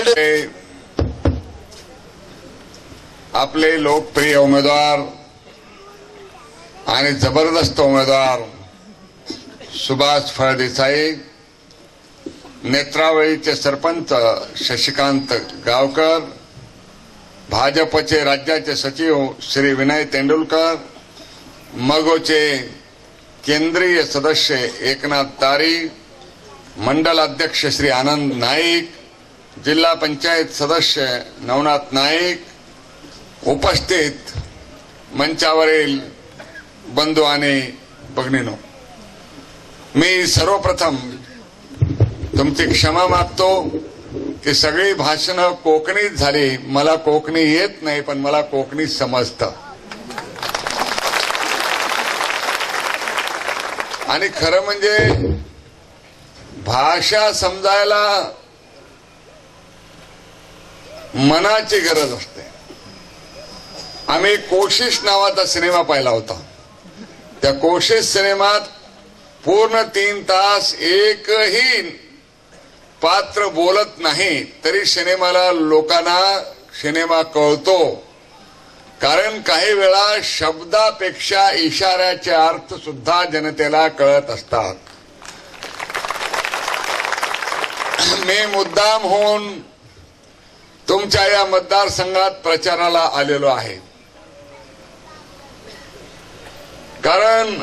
Building आपले लोकप्रिय उमेदवार आणि जबरदस्त उमेदवार सुभाष फळदेसाई, नेत्रावळीचे सरपंच शशिकांत गावकर, भाजपचे राज्याचे सचिव श्री विनय तेंडुलकर, मगोचे केंद्रीय सदस्य एकनाथ तारी, मंडल अध्यक्ष श्री आनंद नाईक, जिल्हा पंचायत सदस्य नवनाथ नाईक, उपस्थित मंचावरील बंधू आणि भगिनींनो, मी सर्वप्रथम तुमची क्षमा मागतो की सगळी भाषणं कोकणीत झाली. मला कोकणी येत नाही, पण मला कोकणी समजतं. आणि खरं म्हणजे भाषा समजायला मनाची गरज असते. आम्ही कोशिश नावाचा सिनेमा पाहिला होता. त्या कोशिश सिनेमात पूर्ण 3 तास एकही पात्र बोलत नाही, तरी सिनेमाला लोकांना सिनेमा कळतो. कारण काही वेळा शब्दापेक्षा इशाऱ्याचे अर्थ सुद्धा जनतेला कळत असतात. मी मुद्दाम होऊन तुमच्या या मतदारसंघात प्रचाराला आलेलो आहे. कारण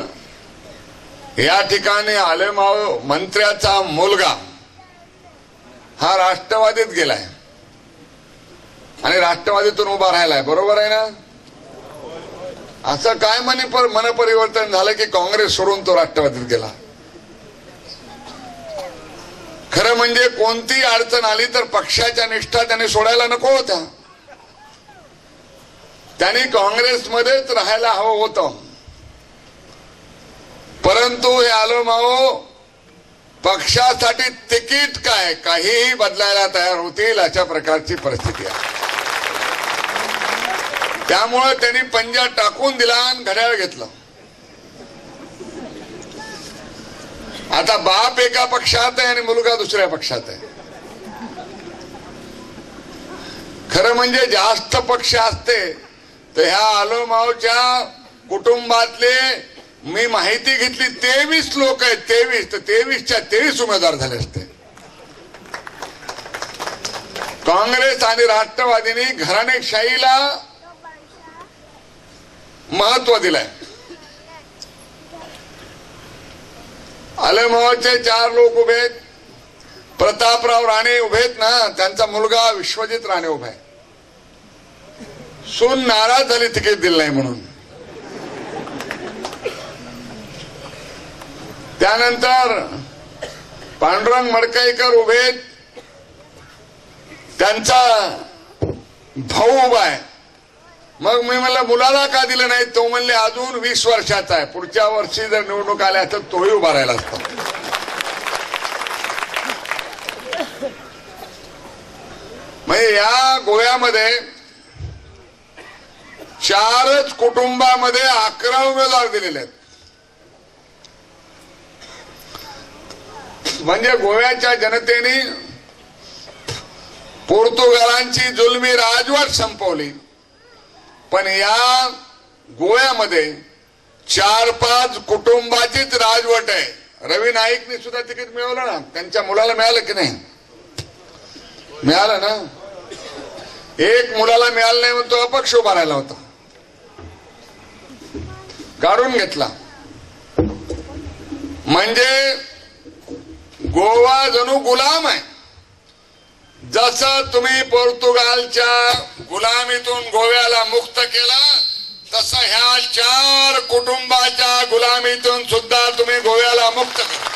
या ठिकाणी आलेमाव मंत्र्याचा मुलगा हा राष्ट्रवादीत गेलाय आणि राष्ट्रवादीतून उभा राहिलाय. बरोबर आहे ना? असं काय मनपरिवर्तन झालं की काँग्रेस सोडून तो राष्ट्रवादीत गेला? खरं म्हणजे कोणती अडचण आली तर पक्षाच्या निष्ठा त्याने सोडायला नको होता. त्यांनी काँग्रेसमध्येच राहायला हवं होतं. परंतु हे आलोमाओ पक्षासाठी तिकीट काय काहीही बदलायला तयार होतील अशा प्रकारची परिस्थिती आहे. त्यामुळे त्यांनी पंजा टाकून दिला आणि घड्याळ घेतलं. आता बाप एका पक्षात आहे आणि मुलगा दुसऱ्या पक्षात आहे. खरं म्हणजे जास्त पक्ष असते तर ह्या आलोमावच्या कुटुंबातले मी माहिती घेतली 23 लोक आहेत. 23 तर 23च्या 23 उमेदवार झाले असते. काँग्रेस आणि राष्ट्रवादीने घराणेशाहीला महत्व दिलंय. आलेमावचे 4 लोक उभे आहेत. प्रतापराव राणे उभेत ना, त्यांचा मुलगा विश्वजित राणे उभा आहे. सून नाराज झाली तिकीट दिलं नाही म्हणून. त्यानंतर पांडुरंग मडकईकर उभेत, त्यांचा भाऊ उभा आहे. मग मी म्हणलं मुलाला का दिलं नाही? तो म्हणले अजून 20 वर्षाचा आहे, पुढच्या वर्षी जर निवडणूक आल्या तर तोही उभा राहिला असता. म्हणजे या गोव्यामध्ये 4च कुटुंबामध्ये 11 उमेदवार दिलेले आहेत. म्हणजे गोव्याच्या जनतेने पोर्तुगालांची जुलमी राजवट संपवली. पण या गोव्यामध्ये 4-5 कुटुंबाचीच राजवट आहे. रवी नाईकने सुद्धा तिकीट मिळवलं ना, त्यांच्या मुलाला मिळालं की नाही? मिळालं ना. एक मुलाला मिळालं नाही म्हणून तो अपक्ष उभा राहिला होता, काढून घेतला. म्हणजे गोवा जणू गुलाम आहे. जसं तुम्ही पोर्तुगालच्या गुलामीतून गोव्याला मुक्त केला, तसं ह्या 4 कुटुंबाच्या गुलामीतून सुद्धा तुम्ही गोव्याला मुक्त करा.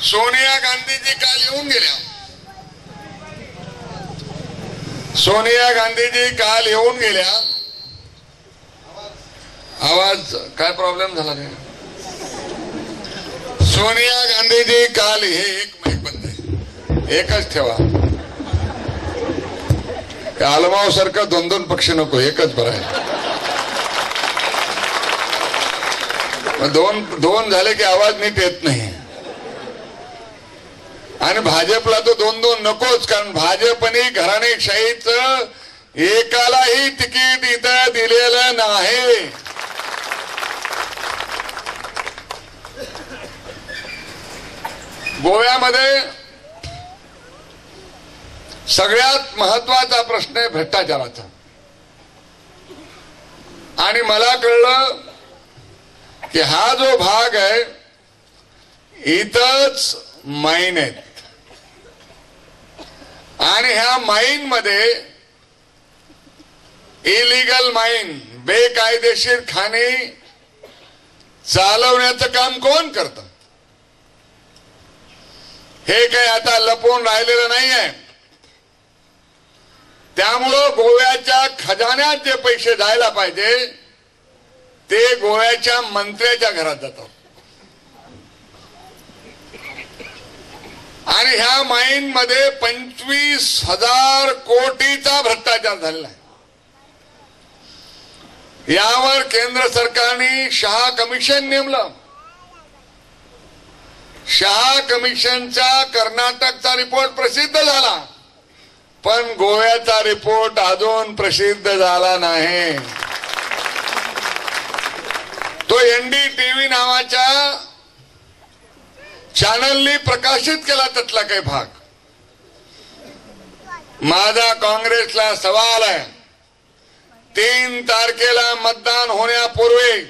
सोनिया गांधीजी काल येऊन गेल्या. सोनिया गांधीजी काल येऊन गेल्या. आवाज काय प्रॉब्लेम झाला रे? सोनिया गांधीजी काल हे एक माईक बंद आहे, एकच ठेवा. आलमाव सारखं 2-2 पक्ष नको, एकच बरं आहे. दोन झाले की आवाज नीट येत नाही. आणि भाजपला तो 2-2 नकोच, कारण भाजपने घराणेशाहीचं एकालाही तिकीट इथं दिलेलं नाही. गोव्यामध्ये सगळ्यात महत्वाचा प्रश्न आहे भ्रष्टाचाराचा. आणि मला कळलं की हा जो भाग आहे इथंच माईन आहेत आणि ह्या माईन मध्ये इलिगल माईन, बेकायदेशीर खाणी चालवण्याचं काम कोण करतं हे काही आता लपवून राहिलेलं नाही आहे. त्यामुळं गोव्याच्या खजान्यात जे पैसे जायला पाहिजे ते गोव्याच्या मंत्र्याच्या घरात जातात. आणि ह्या माईन मध्ये 25,000 कोटीचा भ्रष्टाचार झालेला आहे. यावर केंद्र सरकारने शहा कमिशन नेमलं. शहा कमिशनचा कर्नाटकचा रिपोर्ट प्रसिद्ध झाला, पण गोव्याचा रिपोर्ट अजून प्रसिद्ध झाला नाही. तो NDTV नावाच्या चॅनलनी प्रकाशित केला त्यातला काही भाग. माझा काँग्रेसला सवाल आहे, 3 तारखेला मतदान होण्यापूर्वी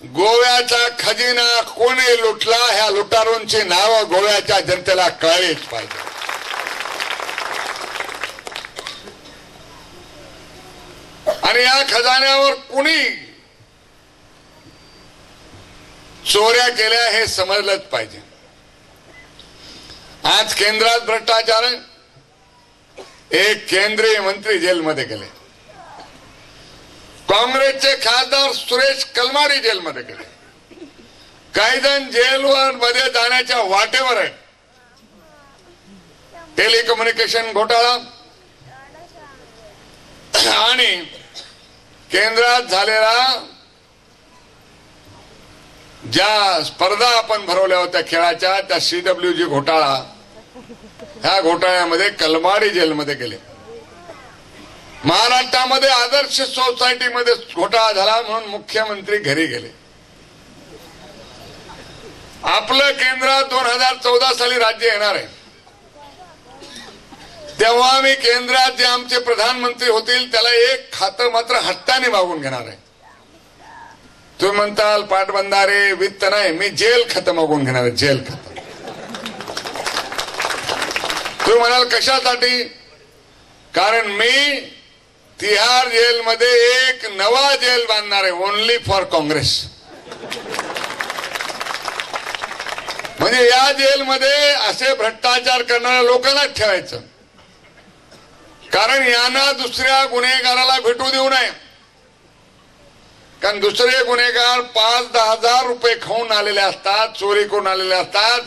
गोव्याचा खजिना कोणी लुटला ह्या लुटारूंची नावं गोव्याच्या जनतेला कळलीच पाहिजे. आणि या खजान्यावर कुणी चोऱ्या केल्या हे समजलंच पाहिजे. आज केंद्रात भ्रष्टाचार आहे. एक केंद्रीय मंत्री जेलमध्ये गेले, काँग्रेसचे खासदार सुरेश कलमाडी जेलमध्ये गेले, काही जण जेलवर मध्ये जाण्याच्या वाटेवर आहेत. टेलिकम्युनिकेशन घोटाळा आणि केंद्रात झालेला ज्या स्पर्धा आपण भरवल्या होत्या खेळाच्या त्या CWG घोटाळा, ह्या घोटाळ्यामध्ये कलमाडी जेलमध्ये गेले. महाराष्ट्रामध्ये आदर्श सोसायटीमध्ये घोटाळा झाला म्हणून मुख्यमंत्री घरी गेले. आपलं केंद्रात 2014 साली राज्य येणार आहे, तेव्हा मी केंद्रात जे आमचे प्रधानमंत्री होतील त्याला एक खातं मात्र हट्टाने मागून घेणार आहे. तुम्ही म्हणताल पाटबंधारे वित्त नाही, मी जेल खातं मागून घेणार आहे. जेल खातं. तुम्ही म्हणाल कशासाठी? कारण मी तिहार जेलमध्ये एक नवा जेल बांधणार आहे, ओनली फॉर काँग्रेस. म्हणजे या जेलमध्ये असे भ्रष्टाचार करणाऱ्या लोकांनाच ठेवायचं, कारण यांना दुसऱ्या गुन्हेगाराला भेटू देऊ नये. कारण दुसरे गुन्हेगार 5-10 हजार रुपये खाऊन आलेले असतात, चोरी करून आलेले असतात,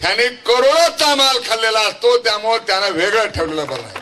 ह्यांनी करोडोचा माल खाल्लेला असतो, त्यामुळे त्यांना वेगळं ठेवलेलं बरं आहे.